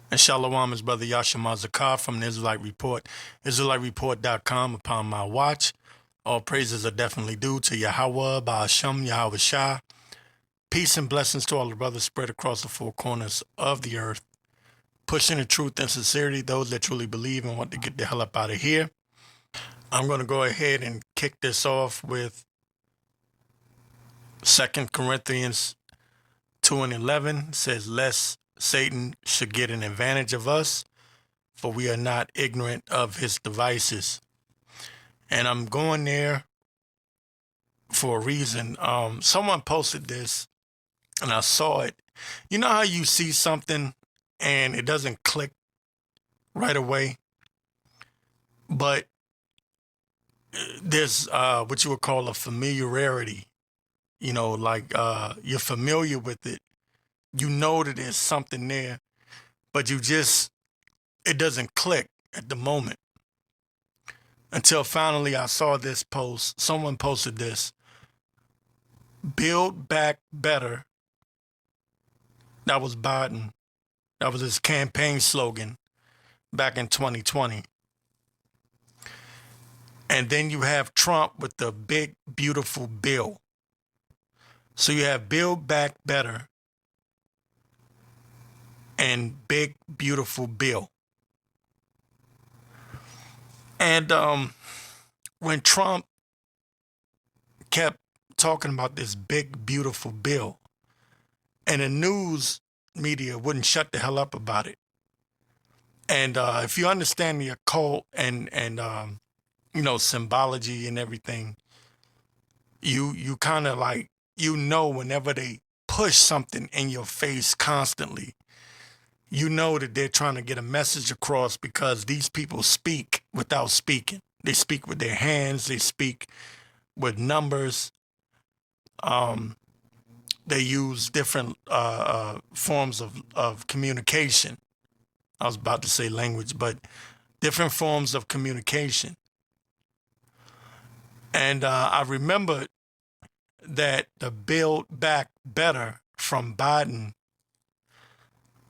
And Shalom is Brother Yashima Zakar from the Israelite Report, IsraeliteReport.com. Upon my watch, all praises are definitely due to Yahweh, Ba'ashem, Yahweh Shah. Peace and blessings to all the brothers spread across the four corners of the earth, pushing the truth and sincerity, those that truly believe and want to get the hell up out of here. I'm going to go ahead and kick this off with 2 Corinthians 2:11. It says, lest Satan should get an advantage of us, for we are not ignorant of his devices. And I'm going there for a reason. Someone posted this and I saw it. You know how you see something and it doesn't click right away, but there's what you would call a familiarity. You know, like you're familiar with it. You know that there's something there, but it doesn't click at the moment. Until finally I saw this post. Someone posted this. Build back better. That was Biden. That was his campaign slogan back in 2020. And then you have Trump with the big, beautiful bill. So you have Build Back Better and Big, Beautiful Bill. And when Trump kept talking about this big, beautiful bill, and the news media wouldn't shut the hell up about it. And if you understand the occult and symbology and everything, you kind of like, whenever they push something in your face constantly, you know that they're trying to get a message across, because these people speak without speaking. They speak with their hands. They speak with numbers. They use different forms of communication. I was about to say language, but different forms of communication. And I remember that the Build Back Better from Biden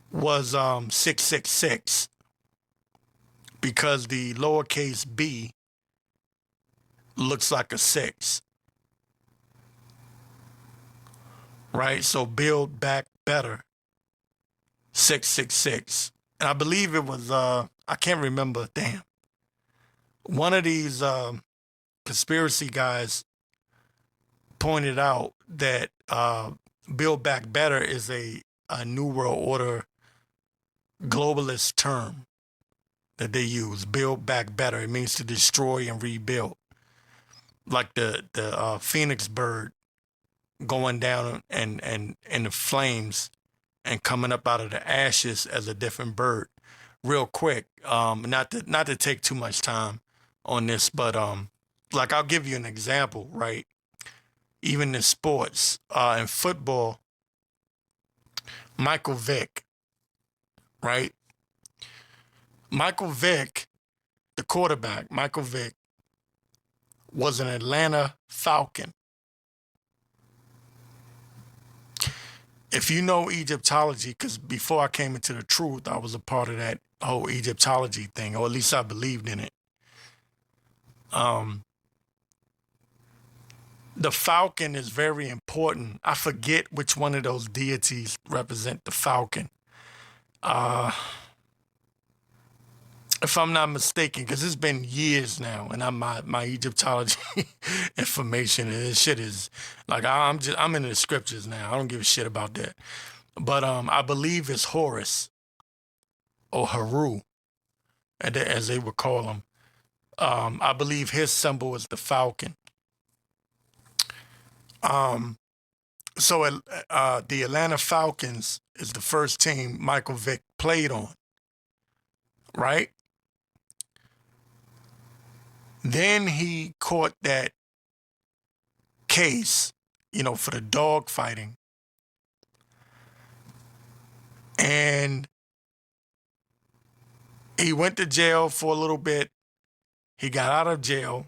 was 666, because the lowercase b looks like a 6, right? So Build Back Better 666. And I believe it was, I can't remember, damn. One of these conspiracy guys pointed out that Build Back Better is a New World Order globalist term that they use. Build Back Better. It means to destroy and rebuild. Like the phoenix bird going down and in the flames and coming up out of the ashes as a different bird. Real quick, not to take too much time on this, but like, I'll give you an example, right? Even in sports, in football, Michael Vick, right? Michael Vick, the quarterback, Michael Vick, was an Atlanta Falcon. If you know Egyptology, because before I came into the truth, I was a part of that whole Egyptology thing, or at least I believed in it. The falcon is very important. I forget which one of those deities represent the falcon. If I'm not mistaken, because it's been years now, and my Egyptology information, and this shit is like, I'm in the scriptures now. I don't give a shit about that. But I believe it's Horus or Haru, as they would call him. I believe his symbol is the falcon. So the Atlanta Falcons is the first team Michael Vick played on, right? Then he caught that case, for the dog fighting. And he went to jail for a little bit. He got out of jail.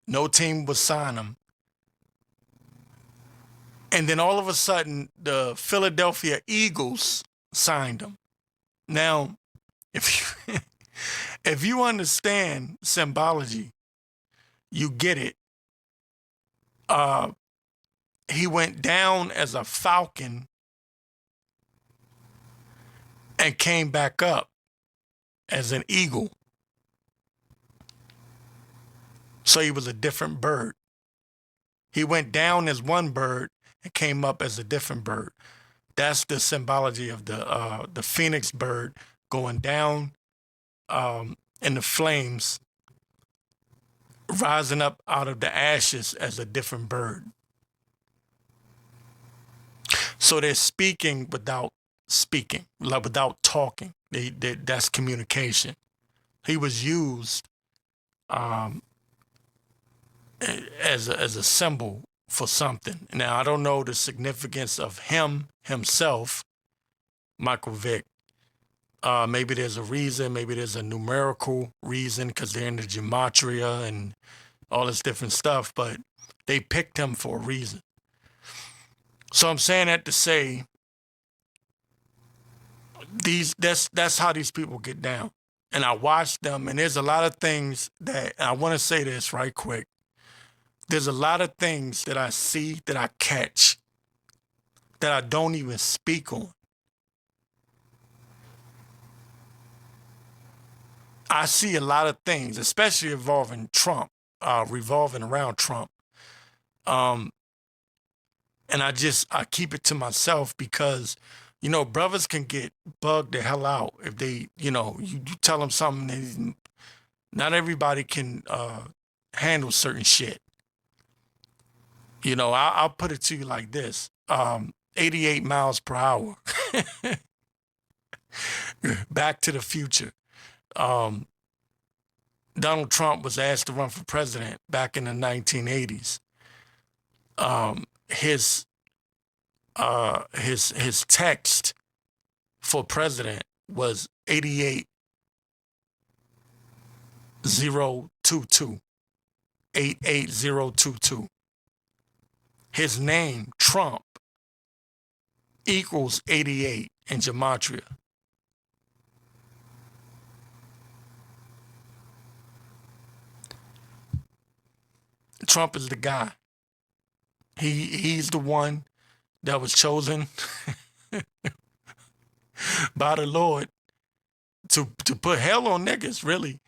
No team would sign him. And then all of a sudden, the Philadelphia Eagles signed him. Now, If you, if you understand symbology, you get it. Uh, he went down as a falcon and came back up as an eagle. So he was a different bird. He went down as one bird and came up as a different bird. That's the symbology of the phoenix bird going down in the flames, rising up out of the ashes as a different bird. So they're speaking without speaking, like without talking. That's communication. He was used um, as a symbol for something. Now I don't know the significance of himself, Michael Vick. Maybe there's a reason. Maybe there's a numerical reason because they're in the gematria and all this different stuff. But they picked him for a reason. So I'm saying that to say that's how these people get down. And I watch them, and there's a lot of things that I want to say this right quick. There's a lot of things that I see that I catch that I don't even speak on. I see a lot of things, especially involving Trump, revolving around Trump. Um, and I keep it to myself because, brothers can get bugged the hell out if they, you tell them something. Not everybody can handle certain shit. I'll put it to you like this: 88 miles per hour. Back to the Future. Um, Donald Trump was asked to run for president back in the 1980s. His text for president was 88022. 88022. His name, Trump, equals 88 in gematria. Trump is the guy. He's the one that was chosen by the Lord to put hell on niggas, really,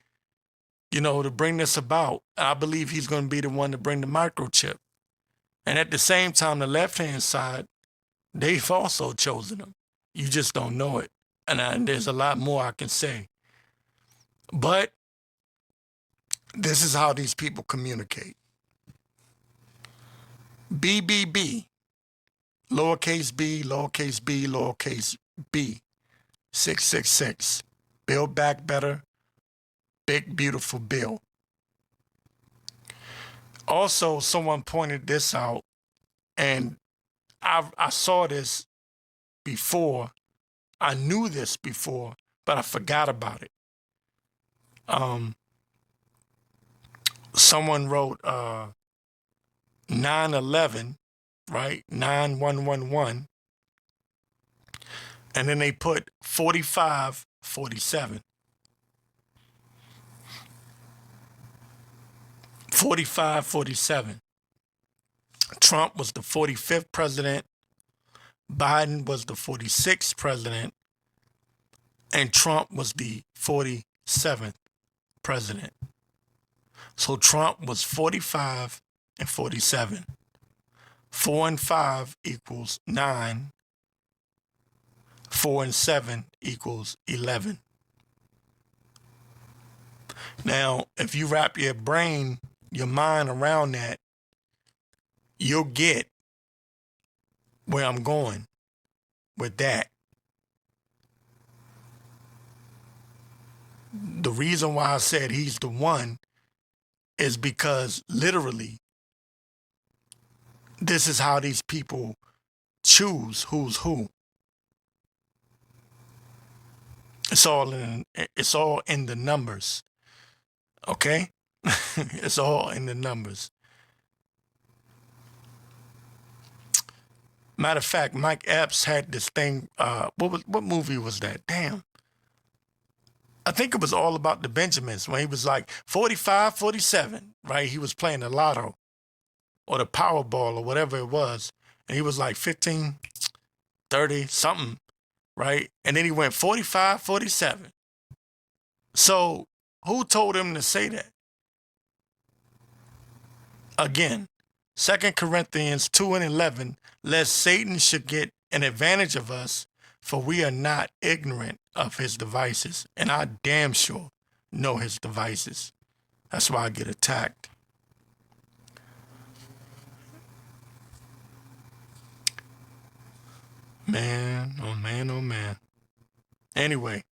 to bring this about. I believe he's going to be the one to bring the microchip. And at the same time, the left-hand side, they've also chosen him. You just don't know it. And there's a lot more I can say. But this is how these people communicate. BBB, lowercase b, lowercase b, lowercase b, 666. Build Back Better, Big Beautiful Bill. Also, someone pointed this out, and I saw this before. I knew this before, but I forgot about it. Someone wrote 9/11, right? 9111. And then they put 4547. 4547. Trump was the 45th president. Biden was the 46th president. And Trump was the 47th president. So Trump was 45 and 47. 4 and 5 equals 9. 4 and 7 equals 11. Now, if you wrap your mind around that, you'll get where I'm going with that. The reason why I said he's the one is because literally, this is how these people choose who's who. It's all in the numbers. Okay? It's all in the numbers. Matter of fact, Mike Epps had this thing. What movie was that? Damn. I think it was All About the Benjamins when he was like 45, 47, right? He was playing the lotto or the Powerball or whatever it was. And he was like 15, 30, something, right? And then he went 45, 47. So who told him to say that? Again, 2 Corinthians 2:11, lest Satan should get an advantage of us, for we are not ignorant of his devices. And I damn sure know his devices. That's why I get attacked. Man, oh man, oh man. Anyway,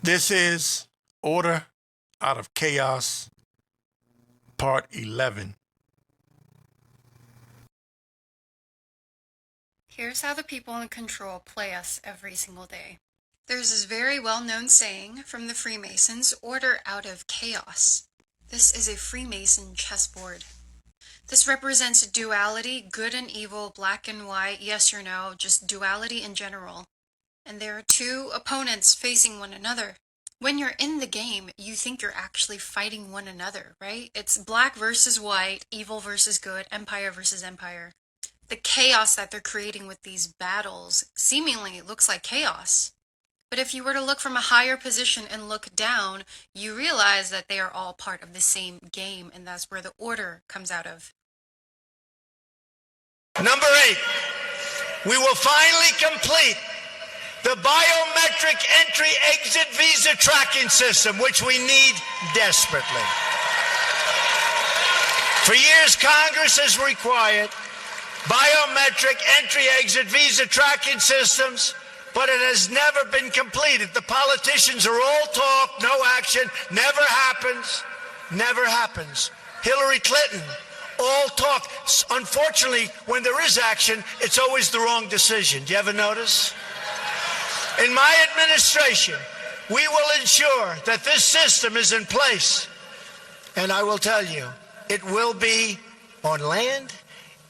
this is Order Out of Chaos, Part 11. Here's how the people in control play us every single day. There's this very well-known saying from the Freemasons, order out of chaos. This is a Freemason chessboard. This represents duality, good and evil, black and white, yes or no, just duality in general. And there are two opponents facing one another. When you're in the game, you think you're actually fighting one another, right? It's black versus white, evil versus good, empire versus empire. The chaos that they're creating with these battles seemingly looks like chaos. But if you were to look from a higher position and look down, you realize that they are all part of the same game, and that's where the order comes out of. Number 8, we will finally complete the biometric entry-exit visa tracking system, which we need desperately. For years, Congress has required biometric entry-exit visa tracking systems, but it has never been completed. The politicians are all talk, no action, never happens, never happens. Hillary Clinton, all talk. Unfortunately, when there is action, it's always the wrong decision. Do you ever notice? In my administration, we will ensure that this system is in place. And I will tell you, it will be on land,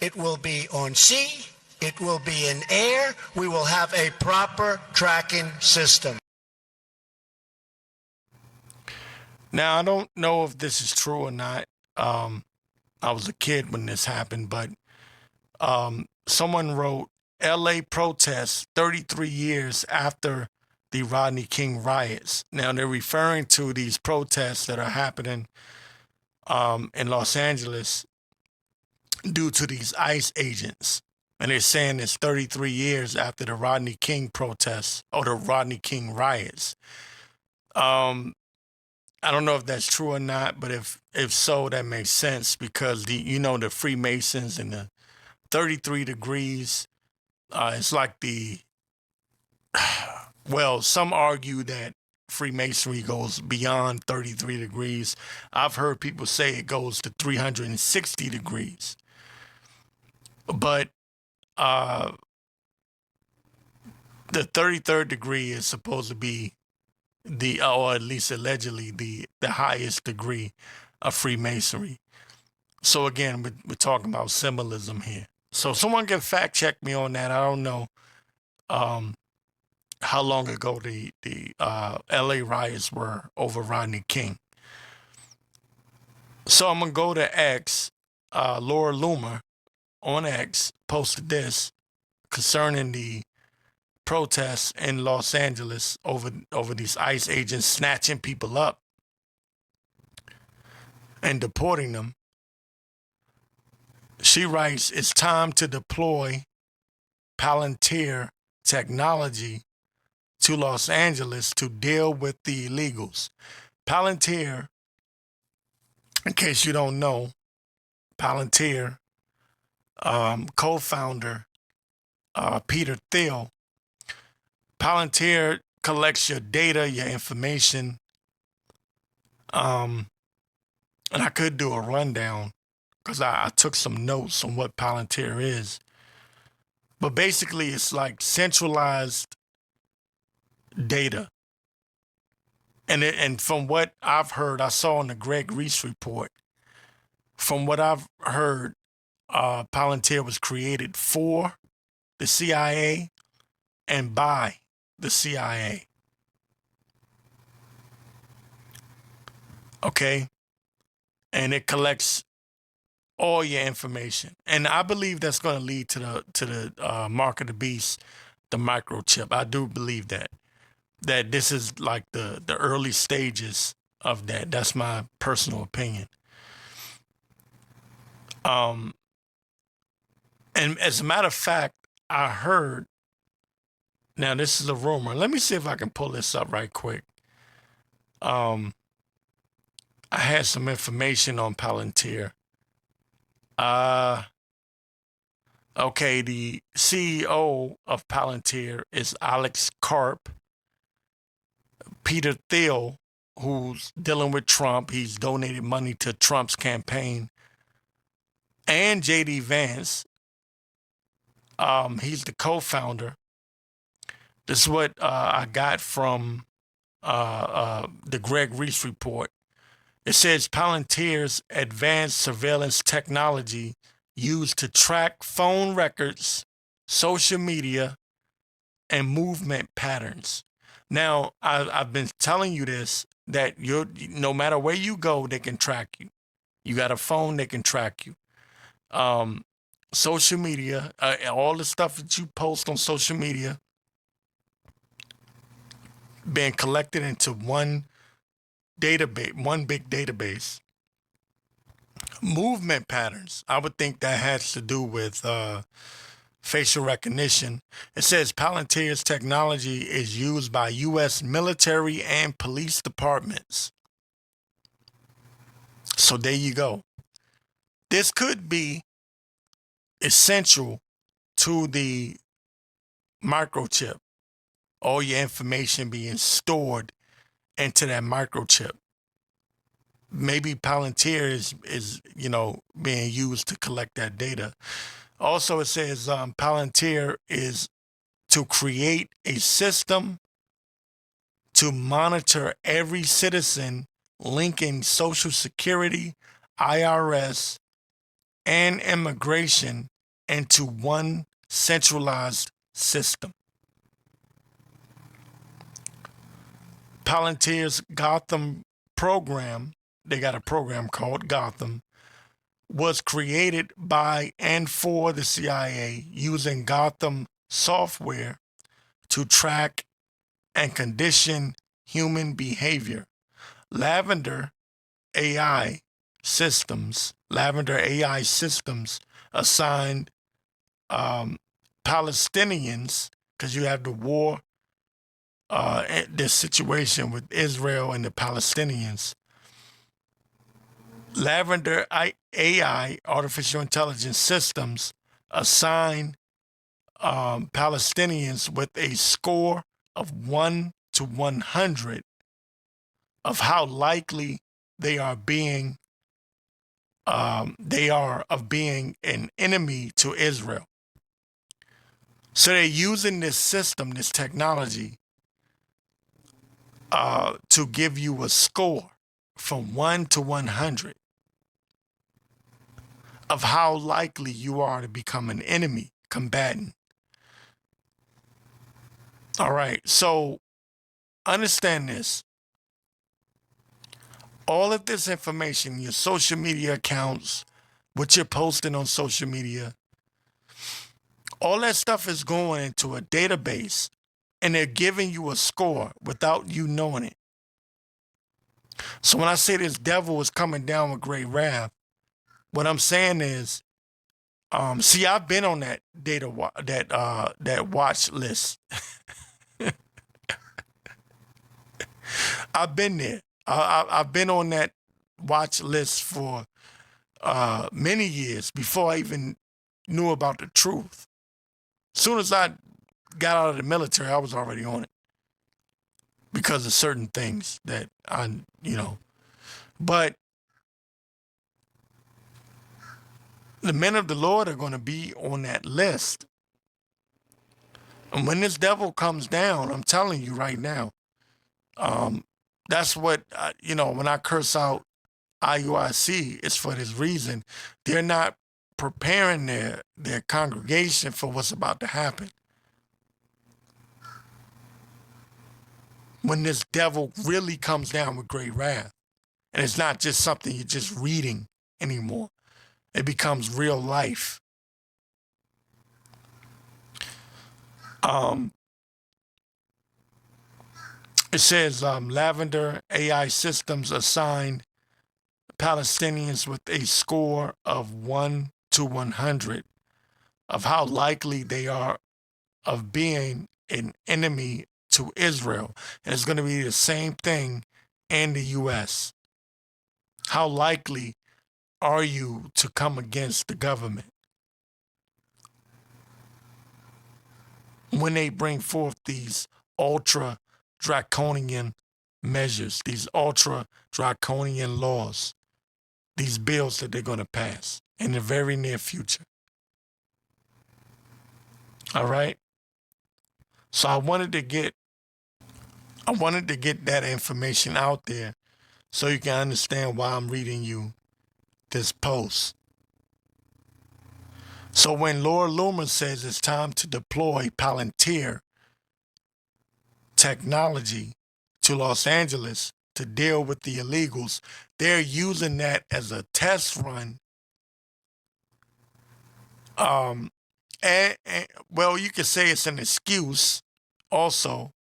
it will be on sea, it will be in air. We will have a proper tracking system. Now, I don't know if this is true or not. I was a kid when this happened, but someone wrote LA protests 33 years after the Rodney King riots. Now, they're referring to these protests that are happening in Los Angeles due to these ICE agents. And they're saying it's 33 years after the Rodney King protests or the Rodney King riots. I don't know if that's true or not, but if so, that makes sense because the Freemasons and the 33 degrees, it's like well, some argue that Freemasonry goes beyond 33 degrees. I've heard people say it goes to 360 degrees. But the 33rd degree is supposed to be or at least allegedly the highest degree of Freemasonry. So again, we're talking about symbolism here. So someone can fact check me on that. I don't know how long ago the LA riots were over Rodney King. So I'm gonna go to X. Laura Loomer on X posted this concerning the protests in Los Angeles over these ICE agents snatching people up and deporting them. She writes, it's time to deploy Palantir technology to Los Angeles to deal with the illegals. Palantir, in case you don't know, Palantir co-founder Peter Thiel. Palantir collects your data, your information. And I could do a rundown because I took some notes on what Palantir is. But basically, it's like centralized data. And from what I've heard, I saw in the Greg Reese report, from what I've heard, Palantir was created for the CIA and by the CIA. Okay. And it collects all your information. And I believe that's going to lead to the mark of the beast, the microchip. I do believe that this is like the early stages of that. That's my personal opinion. Um, and as a matter of fact, I heard. Now this is a rumor. Let me see if I can pull this up right quick. Um, I had some information on Palantir. Uh, okay, the CEO of Palantir is Alex Karp. Peter Thiel, who's dealing with Trump, he's donated money to Trump's campaign, and JD Vance. He's the co-founder. This is what I got from the Greg Reese report. It says Palantir's advanced surveillance technology used to track phone records, social media, and movement patterns. Now, I've been telling you this, that no matter where you go, they can track you. You got a phone, they can track you. Social media, all the stuff that you post on social media, being collected into one database, one big database. Movement patterns, I would think that has to do with facial recognition. It says Palantir's technology is used by U.S. military and police departments. So there you go. This could be essential to the microchip. All your information being stored into that microchip. Maybe Palantir is being used to collect that data. Also, it says Palantir is to create a system to monitor every citizen, linking Social Security, IRS, and immigration into one centralized system. Palantir's Gotham program, they got a program called Gotham, was created by and for the CIA using Gotham software to track and condition human behavior. Lavender AI Lavender AI systems assigned Palestinians, because you have the war, this situation with Israel and the Palestinians. Lavender AI, artificial intelligence systems, assign Palestinians with a score of 1 to 100 of how likely they are of being an enemy to Israel. So they're using this system, this technology, to give you a score from 1 to 100 of how likely you are to become an enemy combatant. All right, so understand this. All of this information, your social media accounts, what you're posting on social media, all that stuff is going into a database, and they're giving you a score without you knowing it. So when I say this devil is coming down with great wrath, what I'm saying is, see, I've been on that that watch list. I've been there. I've been on that watch list for many years before I even knew about the truth. As soon as I got out of the military, I was already on it because of certain things that But the men of the Lord are going to be on that list. And when this devil comes down, I'm telling you right now, that's what, when I curse out IUIC, it's for this reason. They're not preparing their congregation for what's about to happen. When this devil really comes down with great wrath. And it's not just something you're just reading anymore. It becomes real life. It says Lavender AI systems assigned Palestinians with a score of 1 to 100 of how likely they are of being an enemy to Israel. And it's going to be the same thing in the U.S. How likely are you to come against the government when they bring forth these ultra draconian measures, these ultra draconian laws, these bills that they're going to pass in the very near future? All right. So I wanted to get that information out there so you can understand why I'm reading you this post. So when Laura Loomer says it's time to deploy Palantir technology to Los Angeles to deal with the illegals, they're using that as a test run. And well, you could say it's an excuse also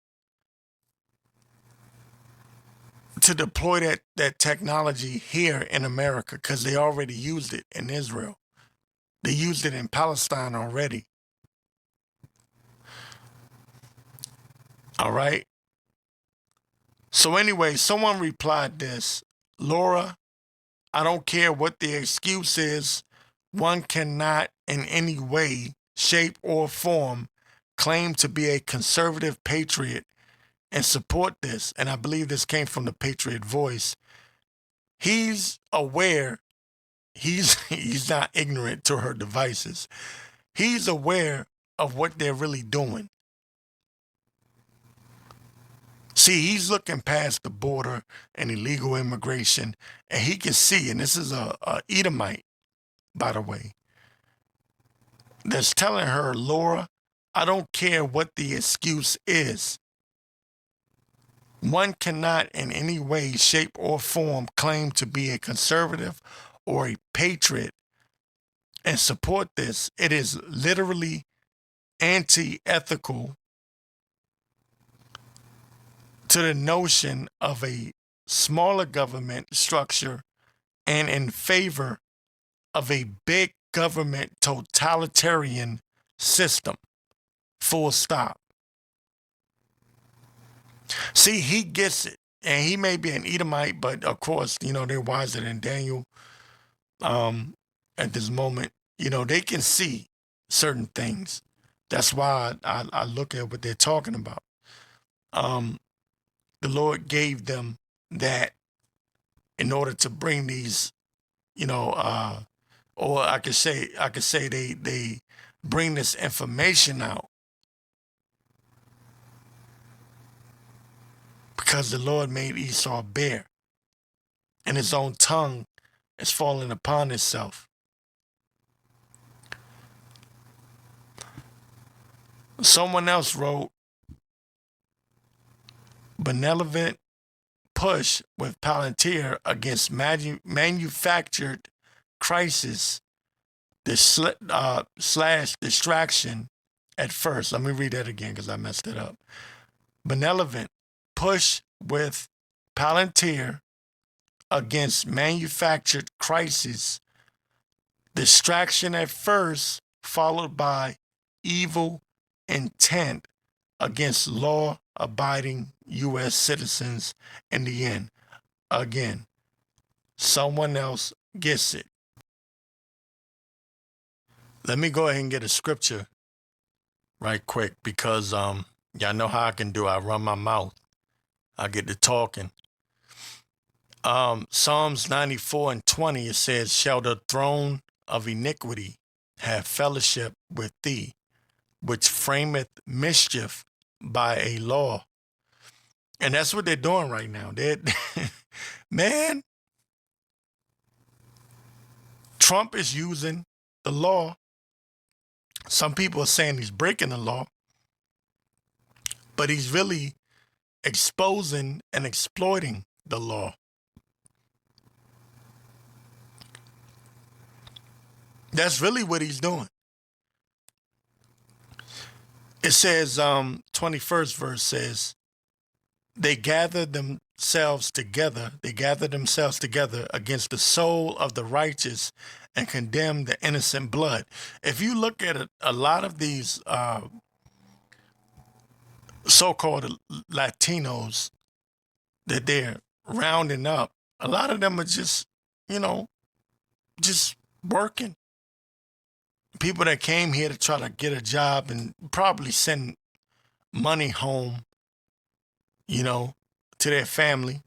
to deploy that technology here in America, because they already used it in Israel. They used it in Palestine already. All right. So anyway, someone replied this: Laura, I don't care what the excuse is. One cannot in any way, shape, or form claim to be a conservative patriot and support this. And I believe this came from the Patriot Voice. He's aware. He's not ignorant to her devices. He's aware of what they're really doing. See, he's looking past the border and illegal immigration, and he can see, and this is a Edomite, by the way, that's telling her, Laura, I don't care what the excuse is. One cannot in any way, shape, or form claim to be a conservative or a patriot and support this. It is literally anti-ethical to the notion of a smaller government structure and in favor of a big government totalitarian system. Full stop. See, he gets it. And he may be an Edomite, but of course, they're wiser than Daniel. At this moment, they can see certain things. That's why I look at what they're talking about. The Lord gave them that in order to bring these, or I could say they bring this information out because the Lord made Esau bare, and his own tongue is falling upon itself. Someone else wrote, benevolent push with Palantir against manufactured crisis slash distraction at first. Let me read that again because I messed it up. Benevolent push with Palantir against manufactured crisis distraction at first, followed by evil intent against law-abiding U.S. citizens in the end. Again, someone else gets it. Let me go ahead and get a scripture right quick because y'all know how I can do. I run my mouth. I get to talking. Psalms 94:20, it says, shall the throne of iniquity have fellowship with thee, which frameth mischief by a law. And that's what they're doing right now. Man, Trump is using the law. Some people are saying he's breaking the law, but he's really exposing and exploiting the law. That's really what he's doing. It says, 21st verse says, they gather themselves together against the soul of the righteous and condemn the innocent blood. If you look at a lot of these so-called Latinos that they're rounding up, a lot of them are just, you know, just working. People that came here to try to get a job and probably send money home, you know, to their family.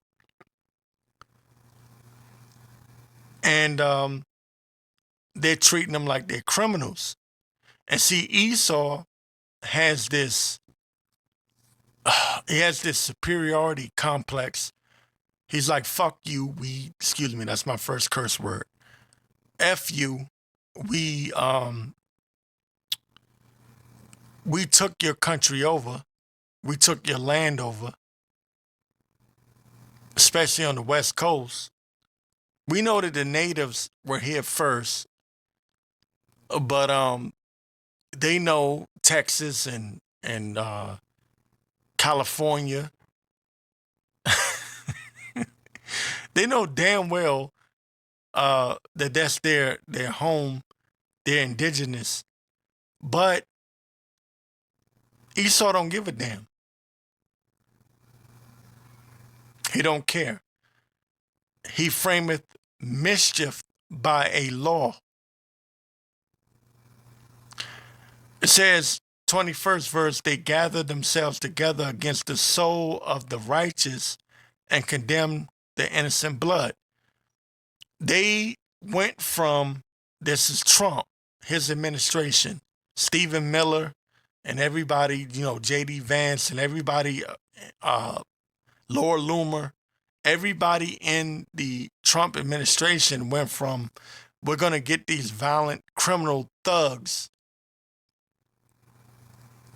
And they're treating them like they're criminals. And see, Esau has this he has this superiority complex. He's like, fuck you, excuse me, that's my first curse word. F you, we um we took your country over. We took your land over, especially on the West Coast. We know that the natives were here first, but they know Texas and California. They know damn well that that's their home, they're indigenous. But Esau don't give a damn. He don't care. He frameth mischief by a law. It says, 21st verse, they gathered themselves together against the soul of the righteous and condemned the innocent blood. They went from, this is Trump, his administration, Stephen Miller, and everybody, you know, J.D. Vance and everybody, Laura Loomer, everybody in the Trump administration went from, we're going to get these violent criminal thugs.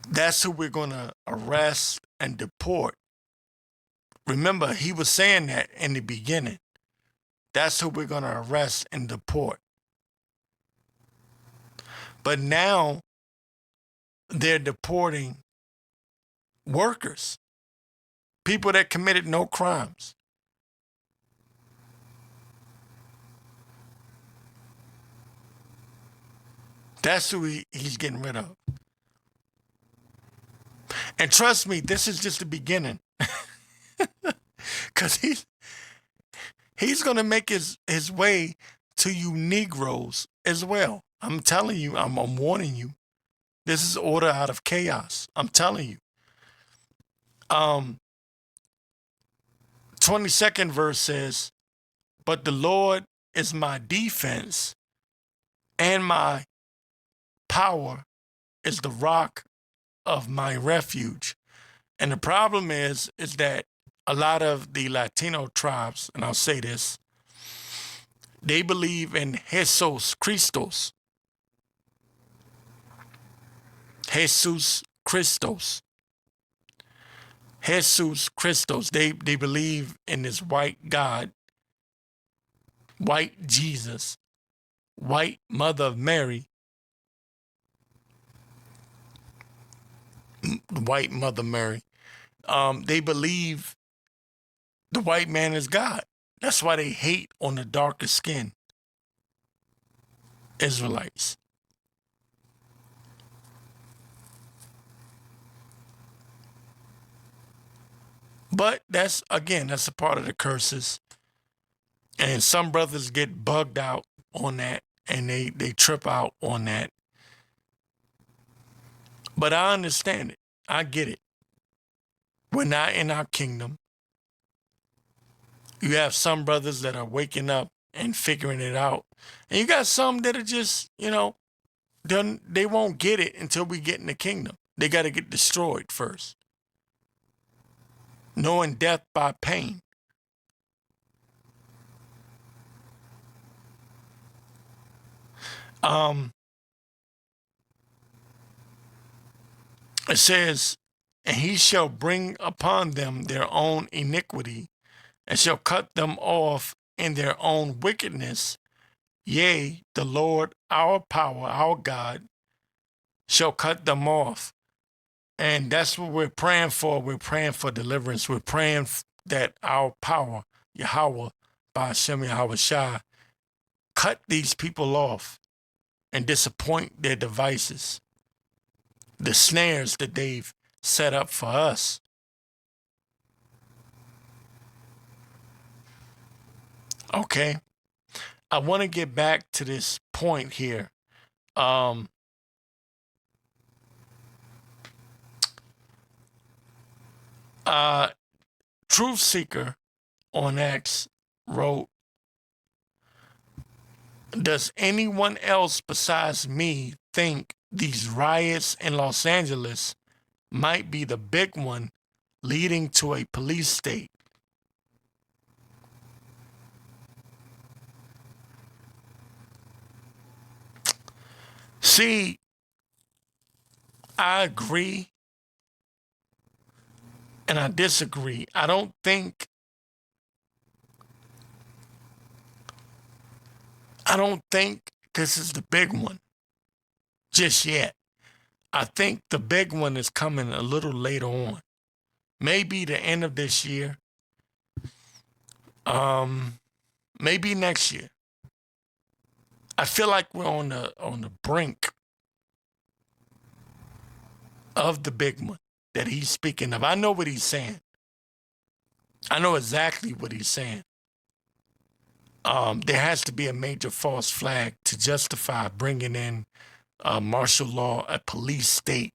That's who we're going to arrest and deport. Remember, he was saying that in the beginning. That's who we're going to arrest and deport. But now they're deporting workers, people that committed no crimes. That's who he's getting rid of. And trust me, this is just the beginning. Because he's going to make his way to you Negroes as well. I'm telling you, I'm warning you. This is order out of chaos. I'm telling you. 22nd verse says, but the Lord is my defense, and my power is the rock of my refuge. And the problem is that a lot of the Latino tribes, and I'll say this, they believe in Jesus Christos. Jesus Christos. Jesus Christos. They believe in this white God, white Jesus, white Mother of Mary, white Mother Mary. They believe the white man is God. That's why they hate on the darker skin Israelites. But that's a part of the curses. And some brothers get bugged out on that, and they trip out on that. But I understand it. I get it. We're not in our kingdom. You have some brothers that are waking up and figuring it out. And you got some that are just, they won't get it until we get in the kingdom. They got to get destroyed first. Knowing death by pain. It says, and he shall bring upon them their own iniquity, and shall cut them off in their own wickedness. Yea, the Lord, our power, our God, shall cut them off. And that's what we're praying for. We're praying for deliverance. We're praying that our power, Yahweh, by Hashem Yahweh Shai, cut these people off and disappoint their devices, the snares that they've set up for us. Okay? I want to get back to this point here. Truth Seeker on X wrote, does anyone else besides me think these riots in Los Angeles might be the big one leading to a police state? See, I agree and I disagree. I don't think this is the big one just yet. I think the big one is coming a little later on. Maybe the end of this year. Maybe next year. I feel like we're on the brink of the big one that he's speaking of. I know what he's saying. I know exactly what he's saying. There has to be a major false flag to justify bringing in martial law, a police state.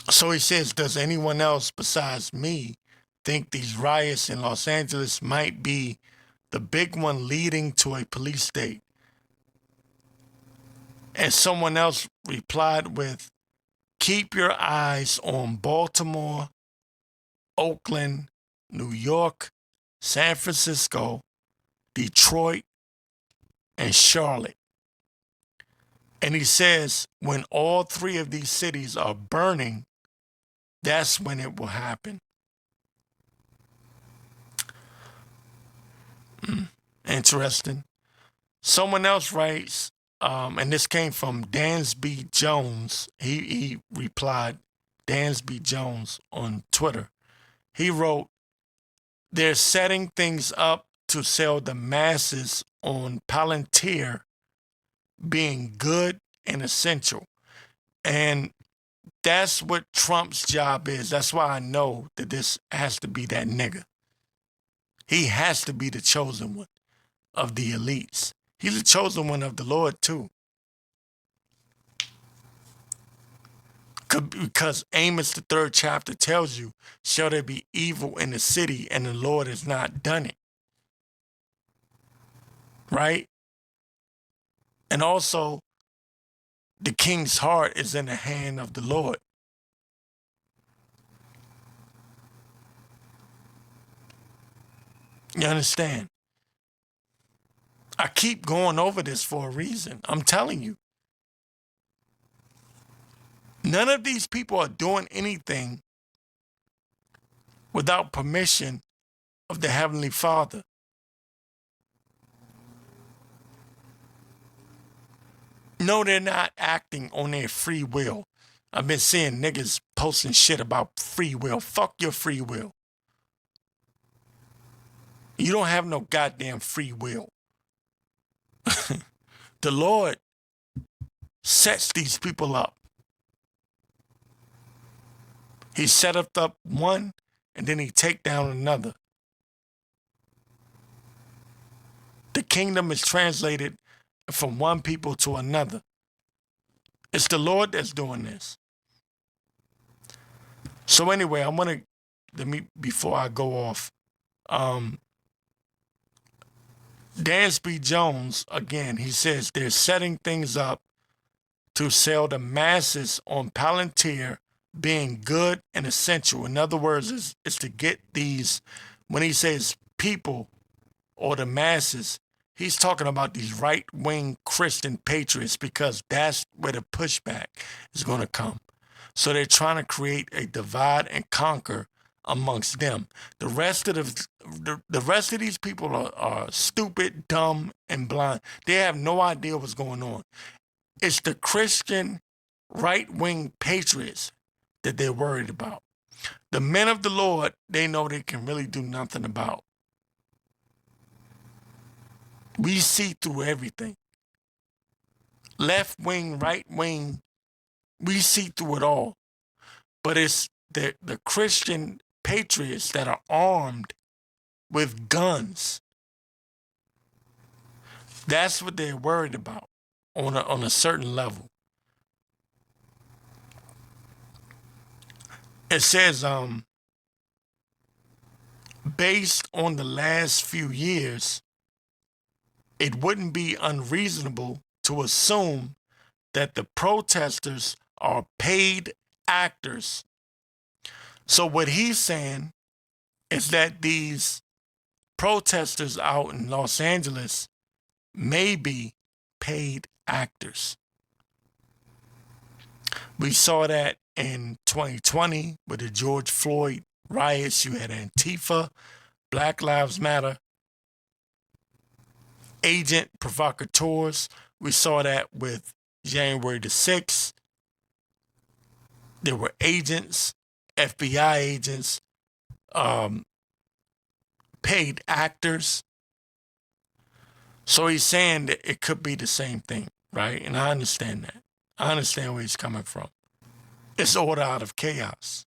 So he says, does anyone else besides me think these riots in Los Angeles might be the big one leading to a police state? And someone else replied with, keep your eyes on Baltimore, Oakland, New York, San Francisco, Detroit, and Charlotte. And he says, when all three of these cities are burning, that's when it will happen. Interesting. Someone else writes, and this came from Dansby Jones. He replied, Dansby Jones on Twitter. He wrote, they're setting things up to sell the masses on Palantir being good and essential. And that's what Trump's job is. That's why I know that this has to be that nigga. He has to be the chosen one of the elites. He's the chosen one of the Lord too. Because Amos, the 3rd chapter, tells you, shall there be evil in the city and the Lord has not done it? Right? And also, the king's heart is in the hand of the Lord. You understand? I keep going over this for a reason. I'm telling you. None of these people are doing anything without permission of the Heavenly Father. No, they're not acting on their free will. I've been seeing niggas posting shit about free will. Fuck your free will. You don't have no goddamn free will. The Lord sets these people up. He set up one, and then he take down another. The kingdom is translated from one people to another. It's the Lord that's doing this. So anyway, before I go off, Dansby Jones, again, he says they're setting things up to sell the masses on Palantir being good and essential. In other words, it's to get these, when he says people or the masses, he's talking about these right-wing Christian patriots because that's where the pushback is going to come. So they're trying to create a divide and conquer amongst them. The rest of the rest of these people are stupid, dumb, and blind. They have no idea what's going on. It's the Christian right-wing patriots that they're worried about. The men of the Lord, they know they can really do nothing about. We see through everything. Left wing, right wing, we see through it all. But it's the Christian patriots that are armed with guns. That's what they're worried about on a certain level. It says, based on the last few years, it wouldn't be unreasonable to assume that the protesters are paid actors. So what he's saying is that these protesters out in Los Angeles may be paid actors. We saw that in 2020 with the George Floyd riots. You had Antifa, Black Lives Matter, agent provocateurs. We saw that with January the 6th. There were agents, FBI agents, paid actors. So he's saying that it could be the same thing, right? And I understand that. I understand where he's coming from. It's order out of chaos.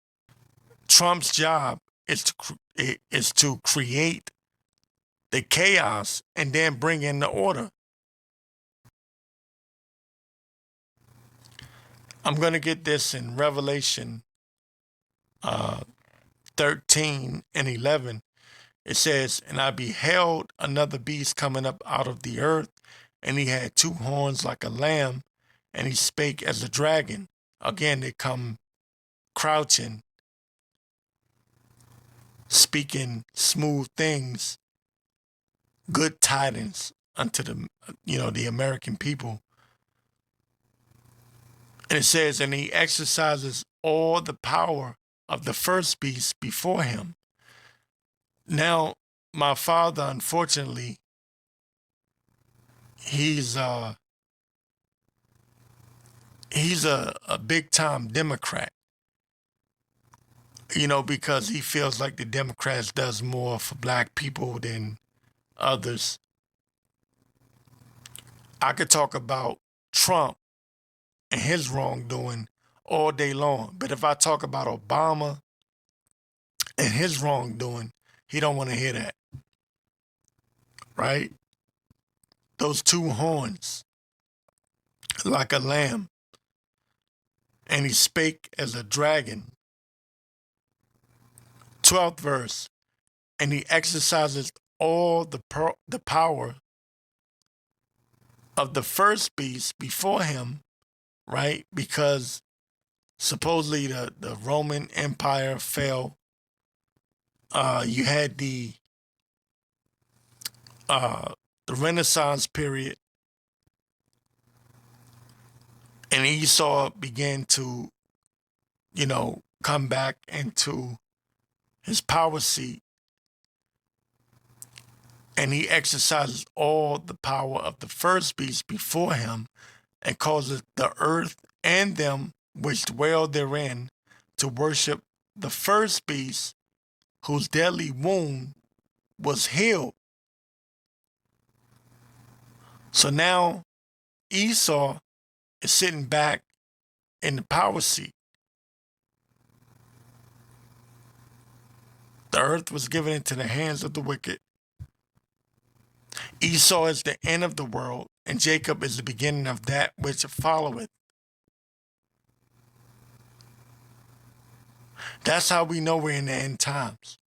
Trump's job is to create the chaos and then bring in the order. I'm going to get this in Revelation 13 and 11. It says, and I beheld another beast coming up out of the earth, and he had two horns like a lamb, and he spake as a dragon. Again, they come crouching, speaking smooth things, good tidings unto the American people. And it says, and he exercises all the power of the first beast before him. Now, my father, unfortunately, he's a big time Democrat, because he feels like the Democrats does more for black people than others. I could talk about Trump and his wrongdoing all day long, but if I talk about Obama and his wrongdoing, he don't want to hear that, right? Those two horns, like a lamb, and he spake as a dragon. 12th verse, and he exercises all the power of the first beast before him, right? Because supposedly the Roman Empire fell. You had the Renaissance period, and Esau began to, come back into his power seat, and he exercises all the power of the first beast before him, and causes the earth and them which dwell therein to worship the first beast, whose deadly wound was healed. So now Esau is sitting back in the power seat. The earth was given into the hands of the wicked. Esau is the end of the world, and Jacob is the beginning of that which followeth. That's how we know we're in the end times.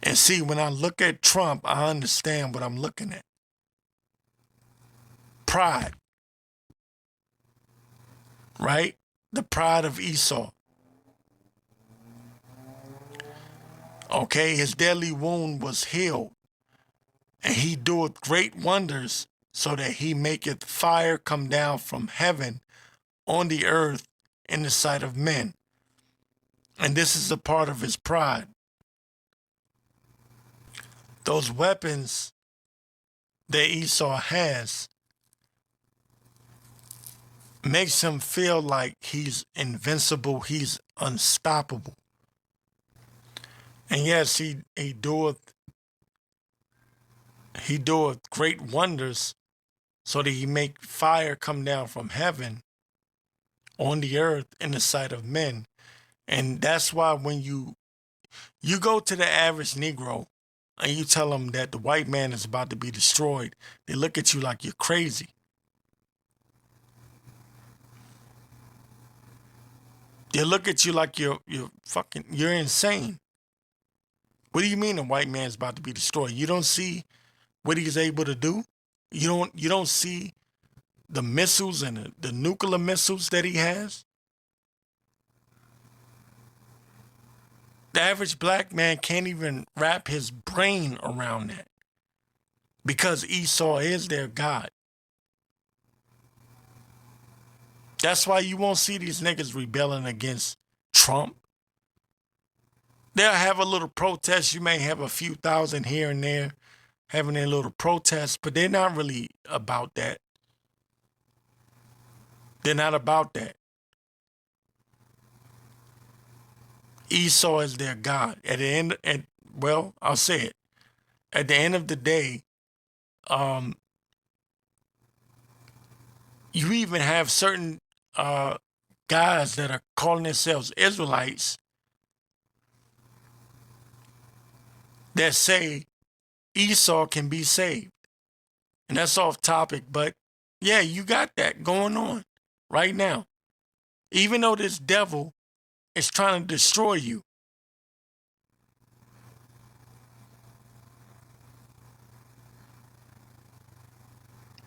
And see, when I look at Trump, I understand what I'm looking at. Pride, right? The pride of Esau. Okay, his deadly wound was healed, and he doeth great wonders, so that he maketh fire come down from heaven on the earth in the sight of men. And this is a part of his pride. Those weapons that Esau has makes him feel like he's invincible, he's unstoppable. And yes, he doeth great wonders so that he make fire come down from heaven on the earth in the sight of men. And that's why when you go to the average Negro and you tell them that the white man is about to be destroyed, they look at you like you're crazy. They look at you like you're insane. What do you mean the white man's about to be destroyed? You don't see what he's able to do? You don't see the missiles and the nuclear missiles that he has? The average black man can't even wrap his brain around that because Esau is their God. That's why you won't see these niggas rebelling against Trump. They'll have a little protest. You may have a few thousand here and there having their little protest, but they're not really about that. They're not about that. Esau is their God. I'll say it. At the end of the day, you even have certain guys that are calling themselves Israelites that say Esau can be saved. And that's off topic, but yeah, you got that going on right now. Even though this devil is trying to destroy you,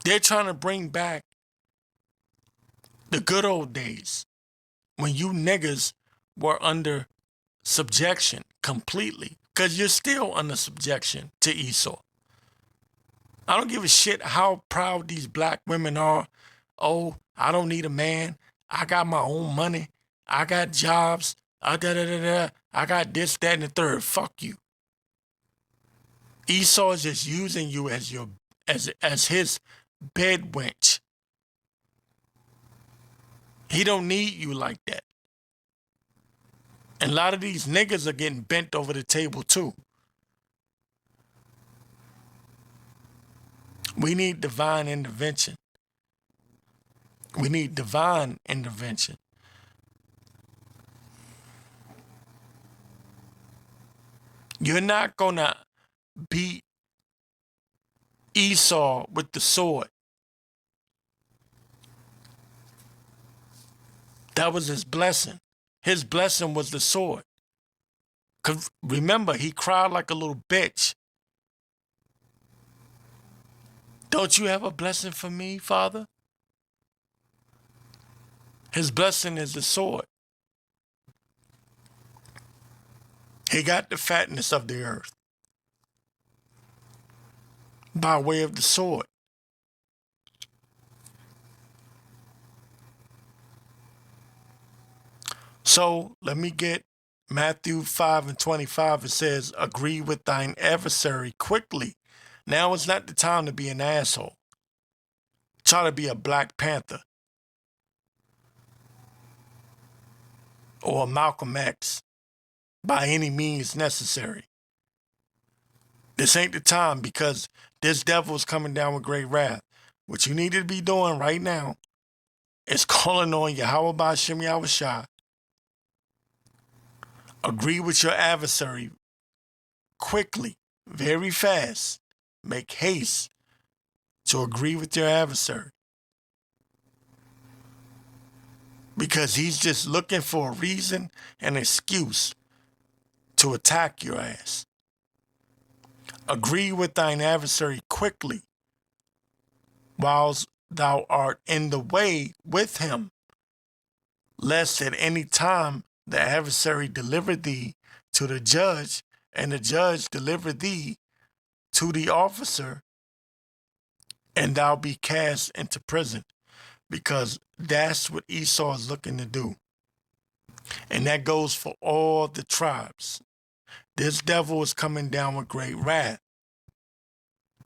they're trying to bring back the good old days when you niggas were under subjection completely, because you're still under subjection to Esau. I don't give a shit how proud these black women are. Oh, I don't need a man. I got my own money. I got jobs. I got this, that, and the third. Fuck you. Esau is just using you as his bed wench. He don't need you like that. And a lot of these niggas are getting bent over the table too. We need divine intervention. We need divine intervention. You're not going to beat Esau with the sword. That was his blessing. His blessing was the sword. Because remember, he cried like a little bitch. Don't you have a blessing for me, Father? His blessing is the sword. He got the fatness of the earth by way of the sword. So let me get Matthew 5:25. It says, agree with thine adversary quickly. Now is not the time to be an asshole. Try to be a Black Panther or a Malcolm X by any means necessary. This ain't the time, because this devil is coming down with great wrath. What you need to be doing right now is calling on Yahweh Ba'Shem Yahweh Shah. Agree with your adversary quickly, very fast. Make haste to agree with your adversary, because he's just looking for a reason and excuse to attack your ass. Agree with thine adversary quickly, whilst thou art in the way with him, lest at any time the adversary deliver thee to the judge, and the judge deliver thee to the officer, and thou be cast into prison. Because that's what Esau is looking to do. And that goes for all the tribes. This devil is coming down with great wrath.